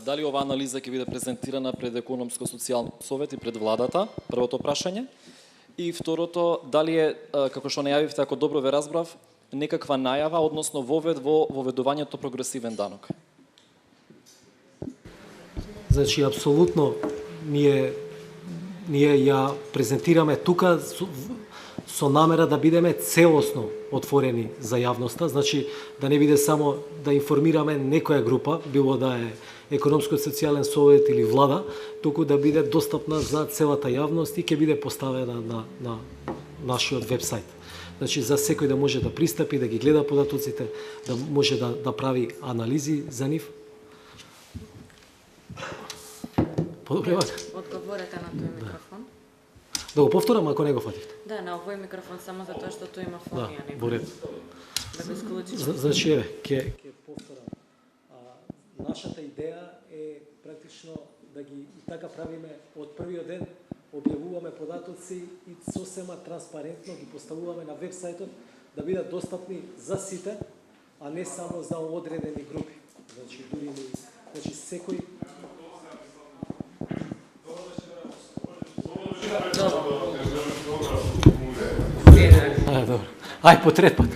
Дали ова анализа ќе биде презентирана пред Економско-социјален совет и пред владата? Првото прашање. И второто, дали е, како што најавивте, ако добро ве разбрав, некаква најава, односно воведувањето прогресивен данок? Значи, апсолутно, ние ја презентираме тука со намера да бидеме целосно отворени за јавноста, значи да не биде само да информираме некоја група, било да е Економско-социјален совет или влада, туку да биде достапна за целата јавност и ќе биде поставена на нашиот вебсайт. Значи, за секој да може да пристапи, да ги гледа податоците, да може да прави анализи за нив. Подобревате? Одговорете на тој микрофон. Да го повторам ако не го фативте. Да, на овој микрофон само затоа што тој има фонија. Да, во ред. Да го исклучиш. Значи, еве, ќе повторам. Нашата идеја е практично да ги и така правиме од првиот ден, објавуваме податоци и сосема транспарентно ги поставуваме на вебсајтот да бидат достапни за сите, а не само за одредени групи. Значи, секој Добро. Ај, по трет пат.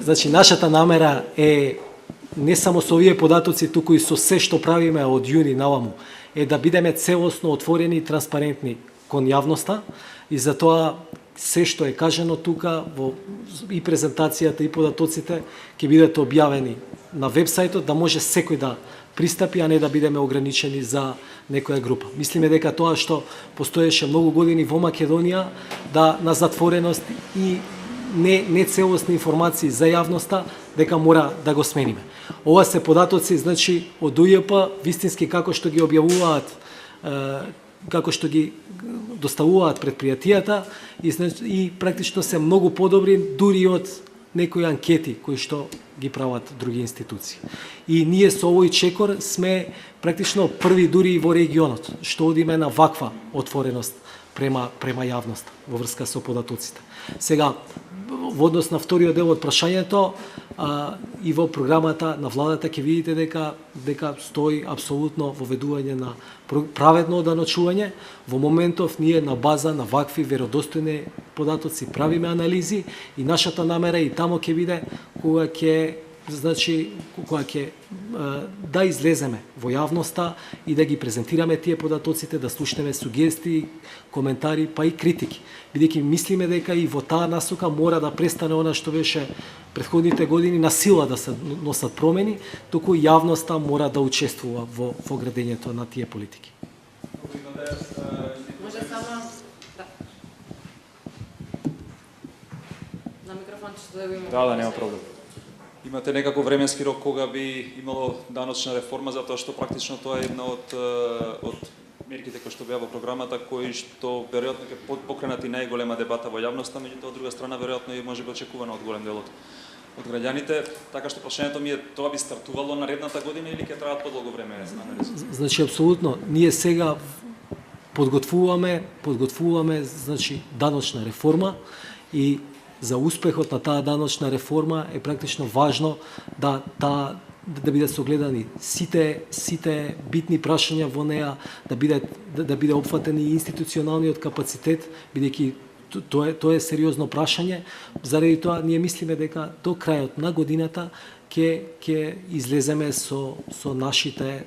Значи, нашата намера е не само со овие податоци, туку и со се што правиме од јуни наваму, е да бидеме целосно отворени и транспарентни кон јавноста и затоа се што е кажано тука во и презентацијата и податоците ќе бидат објавени на вебсајтот да може секој да пристапи, а не да бидеме ограничени за некоја група. Мислиме дека тоа што постоеше многу години во Македонија, да на затвореност и не целосни информации за јавноста, дека мора да го смениме. Ова се податоци, значи, од УЈП, вистински како што ги објавуваат, како што ги доставуваат предпријатијата и практично се многу подобри дури од некои анкети кои што ги прават други институции. И ние со овој чекор сме практично први дури во регионот што одиме на ваква отвореност према јавноста во врска со податоците. Сега, во однос на вториот дел од прашањето, и во програмата на владата ќе видите дека стои апсолутно воведување на праведно оданочување. Во моментов ние на база на вакви веродостојни податоци правиме анализи и нашата намера и тамо ќе биде кога ќе да излеземе во јавноста и да ги презентираме тие податоците, да слушнеме сугестии, коментари, па и критики. Бидејќи мислиме дека и во таа насока мора да престане она што беше претходните години на сила да се носат промени, туку јавноста мора да учествува во градењето на тие политики. Може само на микрофончето да го имаме. Да, нема проблем. Имате некако временски рок кога би имало даночна реформа, затоа што практично тоа е една од мерките кои што беа во програмата, кои што веројатно ќе покренат и најголема дебата во јавноста, меѓутоа од друга страна веројатно и може би очекувано од голем дел од граѓаните, така што прашањето ми е тоа би стартувало наредната година или ќе траат подолго време анализи? Значи апсолутно, ние сега подготвуваме значи даночна реформа и за успехот на таа даночна реформа е практично важно да бидат согледани сите битни прашања во неа, да биде опфатен и институционалниот капацитет, бидејќи тоа е сериозно прашање. Заради тоа ние мислиме дека до крајот на годината ќе излеземе со нашите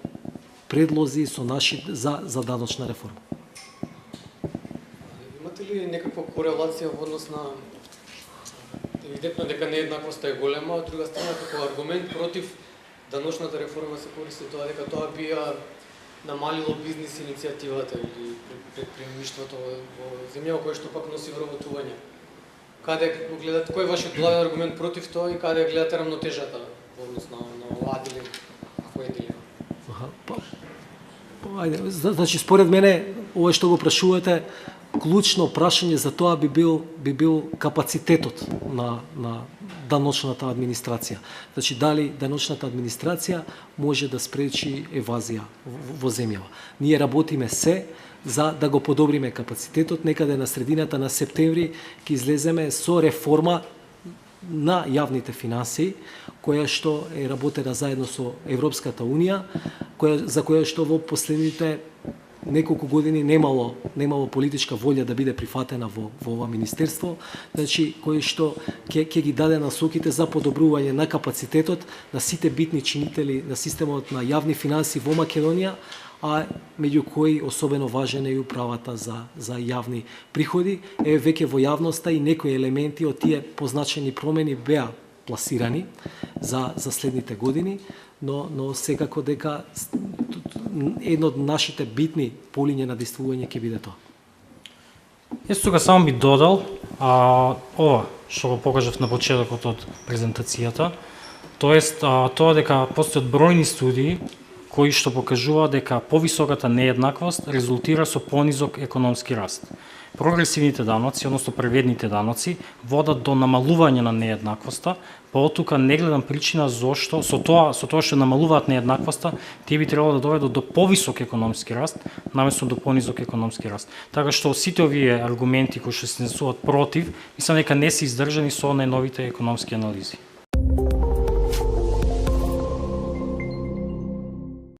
предлози за даночна реформа. Имате ли некаква корелација во однос на евидентно дека нееднаквоста е голема, од друга страна како аргумент против даночната реформа се користи тоа дека тоа би намалило бизнис иницијативата или предприемништвото во земја која што пак носи вработување. Каде гледате, кој е вашиот главен аргумент против тоа и каде гледате рамнотежата во однос на оваа дилема? Која дилема? Значи според мене ова што го прашувате, клучно прашање за тоа би бил капацитетот на даночната администрација. Значи, дали даночната администрација може да спречи евазија во земјава. Ние работиме се за да го подобриме капацитетот. Некаде на средината на септември ќе излеземе со реформа на јавните финансии, која што е работена заедно со Европската Унија, за која што во последните неколку години немало политичка волја да биде прифатена во ова министерство, значи кој што ќе ги даде насоките за подобрување на капацитетот на сите битни чинители на системот на јавни финансии во Македонија, а меѓу кои особено важен е и управата за јавни приходи. Веќе во јавноста и некои елементи од тие позначени промени беа пласирани за следните години, но секако дека едно од нашите битни полиња на действување ќе биде тоа. Јас тука само би додал ова што го покажав на почетокот од презентацијата, тоест тоа дека постојат бројни студии кои што покажуваат дека повисоката нееднаквост резултира со понизок економски раст. Прогресивните даноци, односно преведните даноци, водат до намалување на нееднаквоста, па оттука не гледам причина зошто со тоа што намалуваат нееднаквоста, тие би требало да доведат до повисок економски раст, наместо до понизок економски раст. Така што сите овие аргументи кои што се изнесуваат против, мислам дека не се издржани со најновите економски анализи.